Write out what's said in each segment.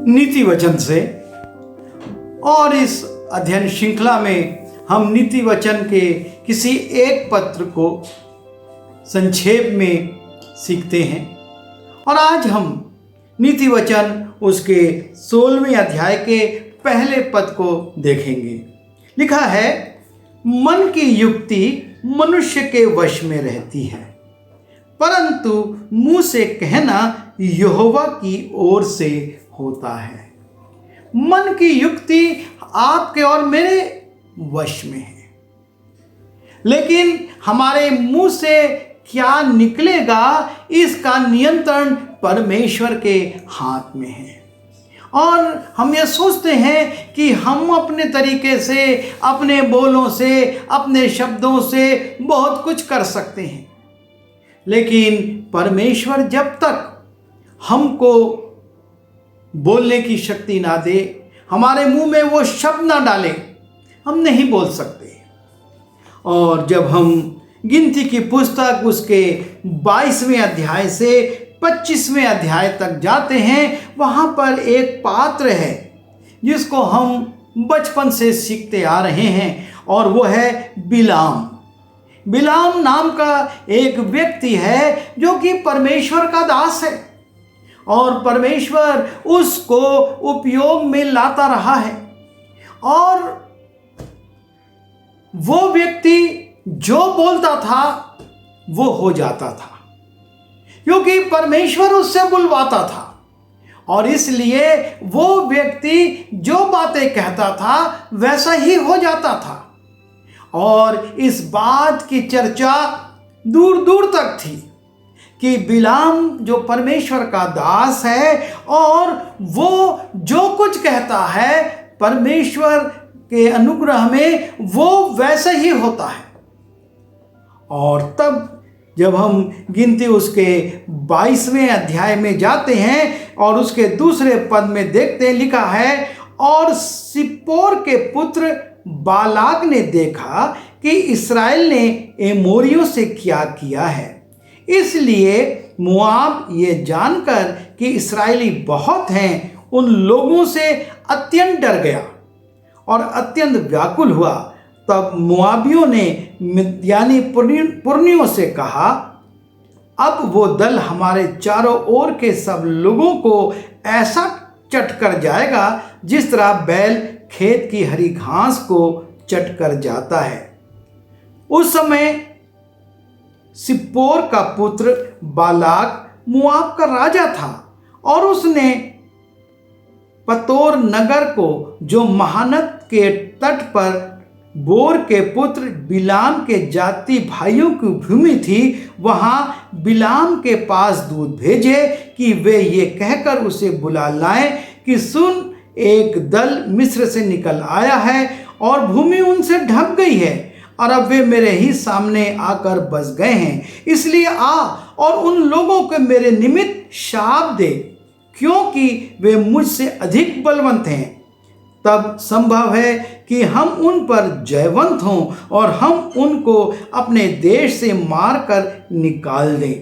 नीति वचन से। और इस अध्ययन श्रृंखला में हम नीति वचन के किसी एक पत्र को संक्षेप में सीखते हैं। और आज हम नीति वचन उसके 16वें अध्याय के पहले पद को देखेंगे। लिखा है, मन की युक्ति मनुष्य के वश में रहती है, परंतु मुंह से कहना यहोवा की ओर से होता है। मन की युक्ति आपके और मेरे वश में है, लेकिन हमारे मुंह से क्या निकलेगा इसका नियंत्रण परमेश्वर के हाथ में है। और हम ये सोचते हैं कि हम अपने तरीके से, अपने बोलों से, अपने शब्दों से बहुत कुछ कर सकते हैं, लेकिन परमेश्वर जब तक हमको बोलने की शक्ति ना दे, हमारे मुंह में वो शब्द ना डाले, हम नहीं बोल सकते। और जब हम गिनती की पुस्तक उसके 22वें अध्याय से 25वें अध्याय तक जाते हैं, वहाँ पर एक पात्र है जिसको हम बचपन से सीखते आ रहे हैं, और वो है बिलाम। बिलाम नाम का एक व्यक्ति है जो कि परमेश्वर का दास है, और परमेश्वर उसको उपयोग में लाता रहा है। और वो व्यक्ति जो बोलता था वो हो जाता था, क्योंकि परमेश्वर उससे बुलवाता था। और इसलिए वो व्यक्ति जो बातें कहता था वैसा ही हो जाता था। और इस बात की चर्चा दूर दूर तक थी कि बिलाम जो परमेश्वर का दास है, और वो जो कुछ कहता है परमेश्वर के अनुग्रह में वो वैसा ही होता है। और तब जब हम गिनती उसके 22वें अध्याय में जाते हैं और उसके दूसरे पद में देखते हैं, लिखा है, और सिप्पोर के पुत्र बालाक ने देखा कि इस्राएल ने एमोरियों से क्या किया है, इसलिए मोआब ये जानकर कि इस्राएली बहुत हैं, उन लोगों से अत्यंत डर गया और अत्यंत व्याकुल हुआ। तब मोआबियों ने मिद्यानी पुरनियों से कहा, अब वो दल हमारे चारों ओर के सब लोगों को ऐसा चट कर जाएगा जिस तरह बैल खेत की हरी घास को चट कर जाता है। उस समय सिप्पोर का पुत्र बालाक मोआब का राजा था, और उसने पतोर नगर को, जो महानद के तट पर बोर के पुत्र बिलाम के जाति भाइयों की भूमि थी, वहाँ बिलाम के पास दूत भेजे कि वे ये कहकर उसे बुला लाएं कि सुन, एक दल मिस्र से निकल आया है और भूमि उनसे ढक गई है, और अब वे मेरे ही सामने आकर बस गए हैं। इसलिए आ और उन लोगों को मेरे निमित्त शाप दे, क्योंकि वे मुझसे अधिक बलवंत हैं। तब संभव है कि हम उन पर जयवंत हों और हम उनको अपने देश से मार कर निकाल दें,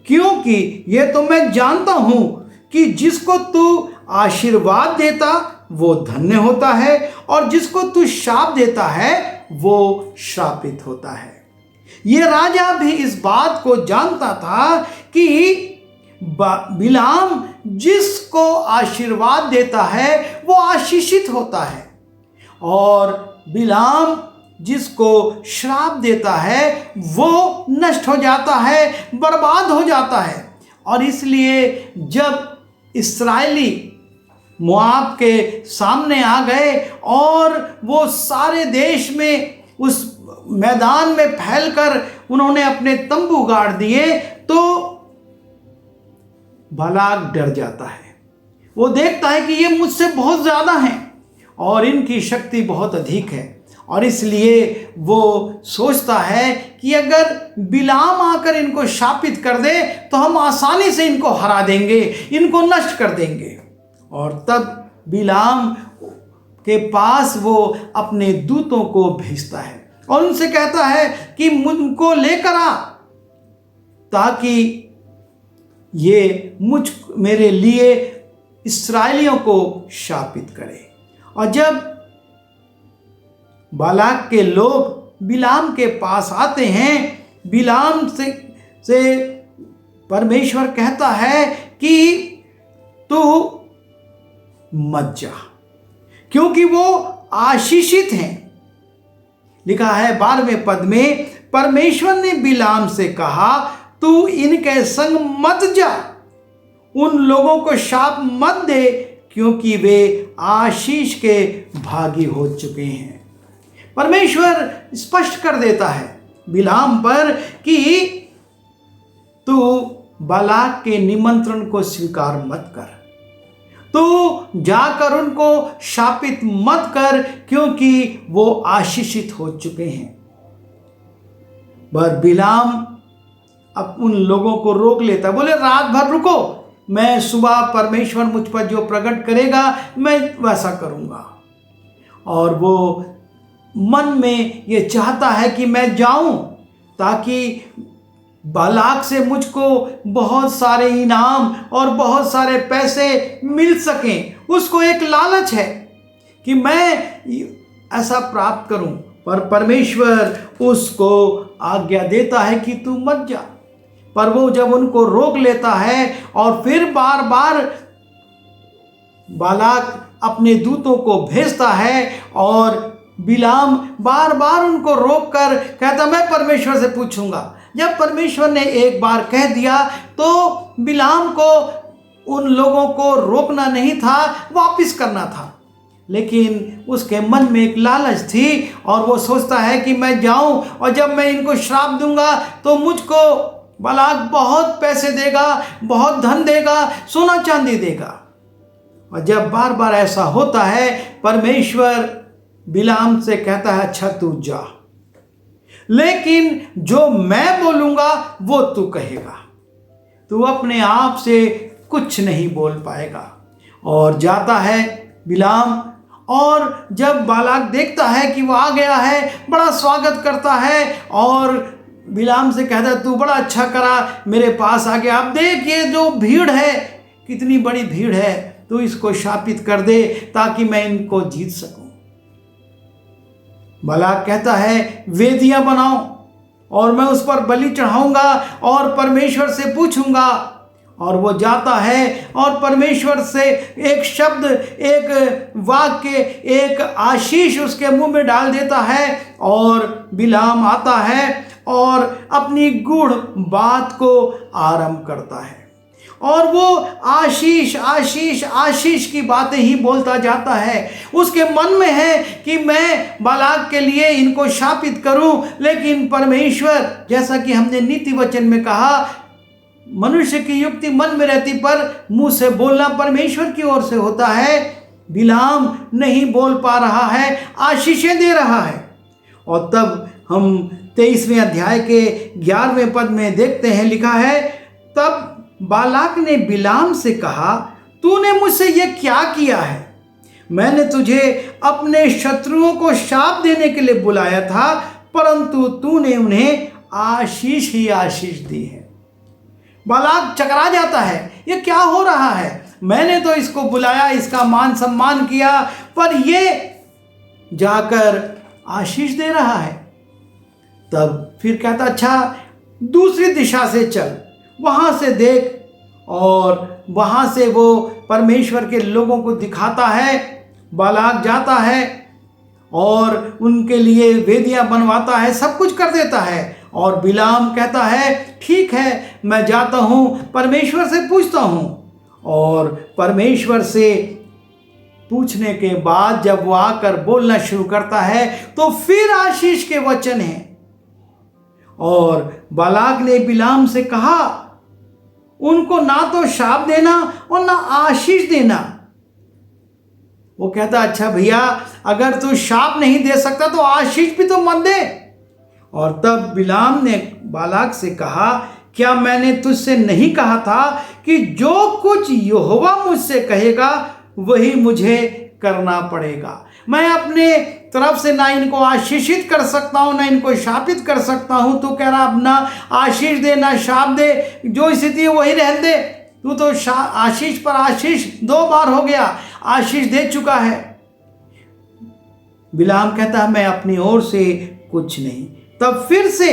क्योंकि ये तो मैं जानता हूँ कि जिसको तू आशीर्वाद देता वो धन्य होता है, और जिसको तू शाप देता है वो श्रापित होता है। ये राजा भी इस बात को जानता था कि बिलाम जिसको आशीर्वाद देता है वो आशीषित होता है, और बिलाम जिसको श्राप देता है वो नष्ट हो जाता है, बर्बाद हो जाता है। और इसलिए जब इस्राएली मोआब के सामने आ गए और वो सारे देश में उस मैदान में फैलकर उन्होंने अपने तंबू गाड़ दिए, तो बालाक डर जाता है। वो देखता है कि ये मुझसे बहुत ज़्यादा हैं और इनकी शक्ति बहुत अधिक है, और इसलिए वो सोचता है कि अगर बिलाम आकर इनको शापित कर दे तो हम आसानी से इनको हरा देंगे, इनको नष्ट कर देंगे। और तब बिलाम के पास वो अपने दूतों को भेजता है और उनसे कहता है कि मुझको लेकर आ, ताकि ये मेरे लिए इस्राएलियों को शापित करे। और जब बालाक के लोग बिलाम के पास आते हैं, बिलाम से परमेश्वर कहता है कि तू मत जा, क्योंकि वो आशीषित हैं। लिखा है 12वें पद में, परमेश्वर ने बिलाम से कहा, तू इनके संग मत जा, उन लोगों को शाप मत दे, क्योंकि वे आशीष के भागी हो चुके हैं। परमेश्वर स्पष्ट कर देता है बिलाम पर कि तू बालाक के निमंत्रण को स्वीकार मत कर, तू जाकर उनको शापित मत कर, क्योंकि वो आशीषित हो चुके हैं। पर बिलाम अब उन लोगों को रोक लेता, बोले रात भर रुको, मैं सुबह परमेश्वर मुझ पर जो प्रकट करेगा मैं वैसा करूँगा। और वो मन में ये चाहता है कि मैं जाऊं, ताकि बालाक से मुझको बहुत सारे इनाम और बहुत सारे पैसे मिल सकें। उसको एक लालच है कि मैं ऐसा प्राप्त करूं, पर परमेश्वर उसको आज्ञा देता है कि तू मत जा। पर वो जब उनको रोक लेता है और फिर बार बार बालाक अपने दूतों को भेजता है और बिलाम बार बार उनको रोककर कहता मैं परमेश्वर से पूछूंगा। जब परमेश्वर ने एक बार कह दिया तो बिलाम को उन लोगों को रोकना नहीं था, वापस करना था। लेकिन उसके मन में एक लालच थी और वो सोचता है कि मैं जाऊं और जब मैं इनको श्राप दूंगा तो मुझको बालाक बहुत पैसे देगा, बहुत धन देगा, सोना चांदी देगा। और जब बार बार ऐसा होता है, परमेश्वर बिलाम से कहता है अच्छा तू जा, लेकिन जो मैं बोलूंगा वो तू कहेगा, तू अपने आप से कुछ नहीं बोल पाएगा। और जाता है बिलाम, और जब बालाक देखता है कि वो आ गया है, बड़ा स्वागत करता है और बिलाम से कहता है तू बड़ा अच्छा करा मेरे पास आ गया। अब देख ये जो भीड़ है, कितनी बड़ी भीड़ है, तू इसको शापित कर दे ताकि मैं इनको जीत सकूं। बालाक कहता है वेदियां बनाओ और मैं उस पर बलि चढ़ाऊंगा और परमेश्वर से पूछूंगा। और वो जाता है और परमेश्वर से एक शब्द, एक वाक्य, एक आशीष उसके मुंह में डाल देता है और बिलाम आता है और अपनी गूढ़ बात को आरंभ करता है। और वो आशीष आशीष आशीष की बातें ही बोलता जाता है। उसके मन में है कि मैं बालाक के लिए इनको शापित करूं, लेकिन परमेश्वर, जैसा कि हमने नीति वचन में कहा, मनुष्य की युक्ति मन में रहती पर मुंह से बोलना परमेश्वर की ओर से होता है। बिलाम नहीं बोल पा रहा है, आशीषें दे रहा है। और तब हम 23वें अध्याय के 11वें पद में देखते हैं, लिखा है तब बालाक ने बिलाम से कहा तूने मुझसे यह क्या किया है? मैंने तुझे अपने शत्रुओं को शाप देने के लिए बुलाया था, परंतु तूने उन्हें आशीष ही आशीष दी है। बालाक चकरा जाता है, ये क्या हो रहा है? मैंने तो इसको बुलाया, इसका मान सम्मान किया, पर ये जाकर आशीष दे रहा है। तब फिर कहता अच्छा दूसरी दिशा से चल, वहाँ से देख। और वहाँ से वो परमेश्वर के लोगों को दिखाता है। बालाक जाता है और उनके लिए वेदियां बनवाता है, सब कुछ कर देता है। और बिलाम कहता है ठीक है मैं जाता हूँ, परमेश्वर से पूछता हूँ। और परमेश्वर से पूछने के बाद जब वो आकर बोलना शुरू करता है तो फिर आशीष के वचन हैं। और बालाक ने बिलाम से कहा उनको ना तो शाप देना और ना आशीष देना। वो कहता अच्छा भैया अगर तू शाप नहीं दे सकता तो आशीष भी तो मत दे। और तब बिलाम ने बालाक से कहा क्या मैंने तुझसे नहीं कहा था कि जो कुछ यहोवा मुझसे कहेगा वही मुझे करना पड़ेगा? मैं अपने तरफ से ना इनको आशीषित कर सकता हूँ ना इनको शापित कर सकता हूँ। तो कह रहा अब ना आशीष दे ना शाप दे, जो स्थिति है वही रहने दे। तू तो आशीष पर आशीष 2 बार हो गया, आशीष दे चुका है। बिलाम कहता है मैं अपनी ओर से कुछ नहीं। तब फिर से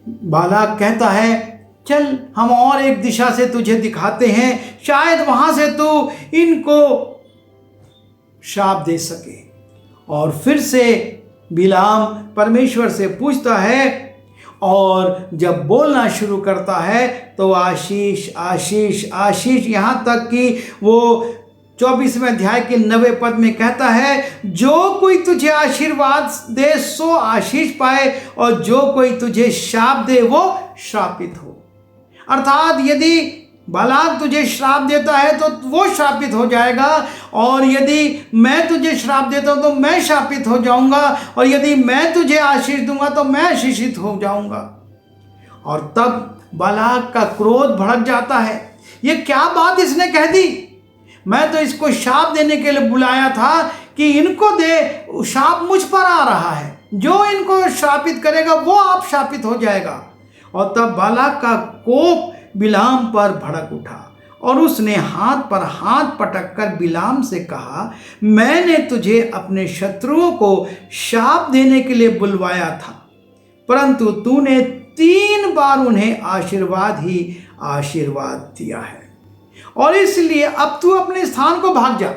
बालाक कहता है चल हम और एक दिशा से तुझे दिखाते हैं, शायद वहां से तू इनको श्राप दे सके। और फिर से बिलाम परमेश्वर से पूछता है और जब बोलना शुरू करता है तो आशीष आशीष आशीष, यहाँ तक कि वो 24वें अध्याय के 90 पद में कहता है जो कोई तुझे आशीर्वाद दे सो आशीष पाए और जो कोई तुझे श्राप दे वो श्रापित हो। अर्थात यदि बालाक तुझे श्राप देता है तो वो श्रापित हो जाएगा, और यदि मैं तुझे श्राप देता हूं तो मैं श्रापित हो जाऊंगा, और यदि मैं तुझे आशीष दूंगा तो मैं आशीषित हो जाऊंगा। और तब बालाक का क्रोध भड़क जाता है। ये क्या बात इसने कह दी, मैं तो इसको शाप देने के लिए बुलाया था कि इनको दे, शाप मुझ पर आ रहा है, जो इनको श्रापित करेगा वो आप श्रापित हो जाएगा। और तब बालाक का कोप बिलाम पर भड़क उठा और उसने हाथ पर हाथ पटक कर बिलाम से कहा मैंने तुझे अपने शत्रुओं को शाप देने के लिए बुलवाया था, परंतु तूने 3 बार उन्हें आशीर्वाद ही आशीर्वाद दिया है, और इसलिए अब तू अपने स्थान को भाग जा।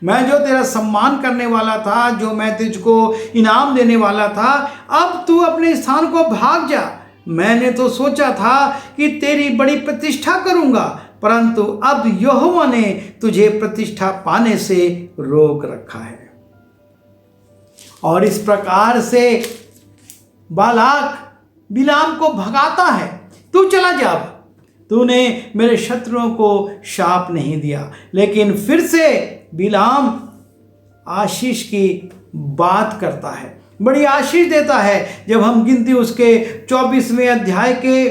मैं जो तेरा सम्मान करने वाला था, जो मैं तुझको इनाम देने वाला था, अब तू अपने स्थान को भाग जा। मैंने तो सोचा था कि तेरी बड़ी प्रतिष्ठा करूंगा, परंतु अब यहोवा ने तुझे प्रतिष्ठा पाने से रोक रखा है। और इस प्रकार से बालाक बिलाम को भगाता है, तू चला जा, तूने मेरे शत्रुओं को शाप नहीं दिया। लेकिन फिर से बिलाम आशीष की बात करता है, बड़ी आशीष देता है। जब हम गिनती उसके 24वें अध्याय के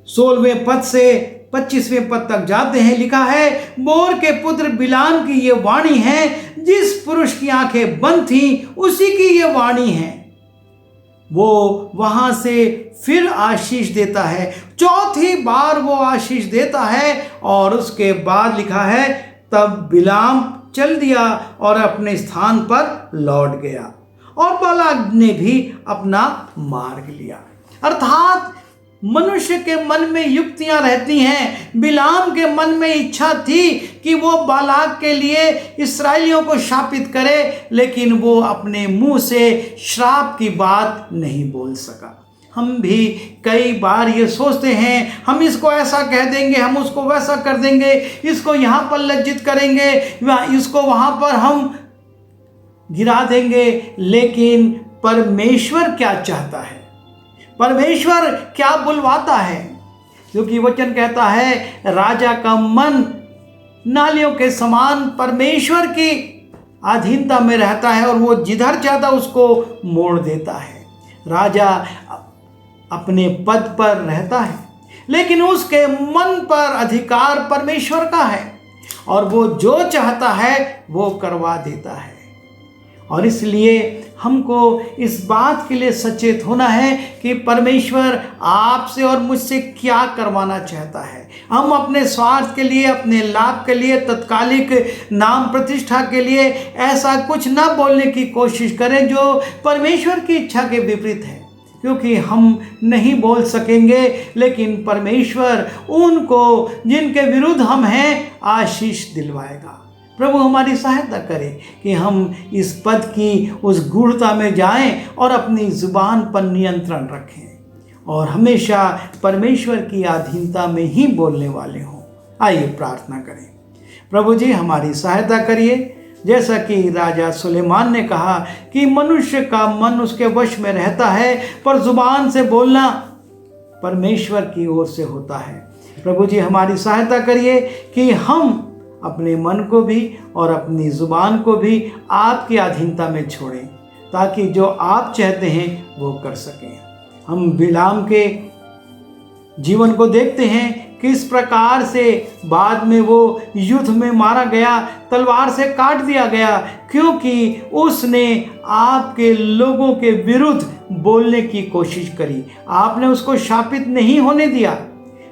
16वें पद से 25वें पद तक जाते हैं, लिखा है बोर के पुत्र बिलाम की ये वाणी है, जिस पुरुष की आंखें बंद थी उसी की ये वाणी है। वो वहां से फिर आशीष देता है, 4थी बार वो आशीष देता है, और उसके बाद लिखा है तब बिलाम चल दिया और अपने स्थान पर लौट गया, और बालाक ने भी अपना मार्ग लिया। अर्थात मनुष्य के मन में युक्तियां रहती हैं। बिलाम के मन में इच्छा थी कि वो बालाक के लिए इस्राएलियों को शापित करे, लेकिन वो अपने मुंह से श्राप की बात नहीं बोल सका। हम भी कई बार ये सोचते हैं हम इसको ऐसा कह देंगे, हम उसको वैसा कर देंगे, इसको यहाँ पर लज्जित करेंगे, इसको वहाँ पर हम गिरा देंगे। लेकिन परमेश्वर क्या चाहता है, परमेश्वर क्या बुलवाता है? क्योंकि वचन कहता है राजा का मन नालियों के समान परमेश्वर की अधीनता में रहता है, और वो जिधर चाहता उसको मोड़ देता है। राजा अपने पद पर रहता है, लेकिन उसके मन पर अधिकार परमेश्वर का है, और वो जो चाहता है वो करवा देता है। और इसलिए हमको इस बात के लिए सचेत होना है कि परमेश्वर आपसे और मुझसे क्या करवाना चाहता है। हम अपने स्वार्थ के लिए, अपने लाभ के लिए, तत्कालिक नाम प्रतिष्ठा के लिए ऐसा कुछ ना बोलने की कोशिश करें जो परमेश्वर की इच्छा के विपरीत है, क्योंकि हम नहीं बोल सकेंगे, लेकिन परमेश्वर उनको जिनके विरुद्ध हम हैं आशीष दिलवाएगा। प्रभु हमारी सहायता करे कि हम इस पद की उस गूढ़ता में जाएं और अपनी जुबान पर नियंत्रण रखें और हमेशा परमेश्वर की अधीनता में ही बोलने वाले हों। आइए प्रार्थना करें। प्रभु जी हमारी सहायता करिए, जैसा कि राजा सुलेमान ने कहा कि मनुष्य का मन उसके वश में रहता है, पर जुबान से बोलना परमेश्वर की ओर से होता है। प्रभु जी हमारी सहायता करिए कि हम अपने मन को भी और अपनी ज़ुबान को भी आपकी अधीनता में छोड़ें, ताकि जो आप चाहते हैं वो कर सकें। हम बिलाम के जीवन को देखते हैं किस प्रकार से बाद में वो युद्ध में मारा गया, तलवार से काट दिया गया, क्योंकि उसने आपके लोगों के विरुद्ध बोलने की कोशिश करी। आपने उसको शापित नहीं होने दिया,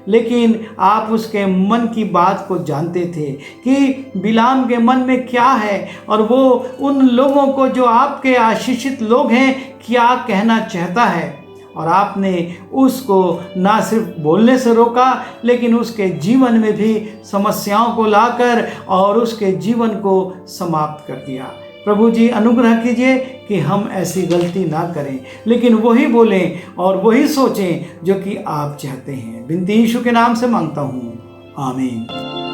लेकिन आप उसके मन की बात को जानते थे कि बिलाम के मन में क्या है, और वो उन लोगों को जो आपके आशीषित लोग हैं क्या कहना चाहता है। और आपने उसको ना सिर्फ बोलने से रोका, लेकिन उसके जीवन में भी समस्याओं को लाकर और उसके जीवन को समाप्त कर दिया। प्रभु जी अनुग्रह कीजिए कि हम ऐसी गलती ना करें, लेकिन वही बोलें और वही सोचें जो कि आप चाहते हैं। विनती यीशु के नाम से मांगता हूँ, आमीन।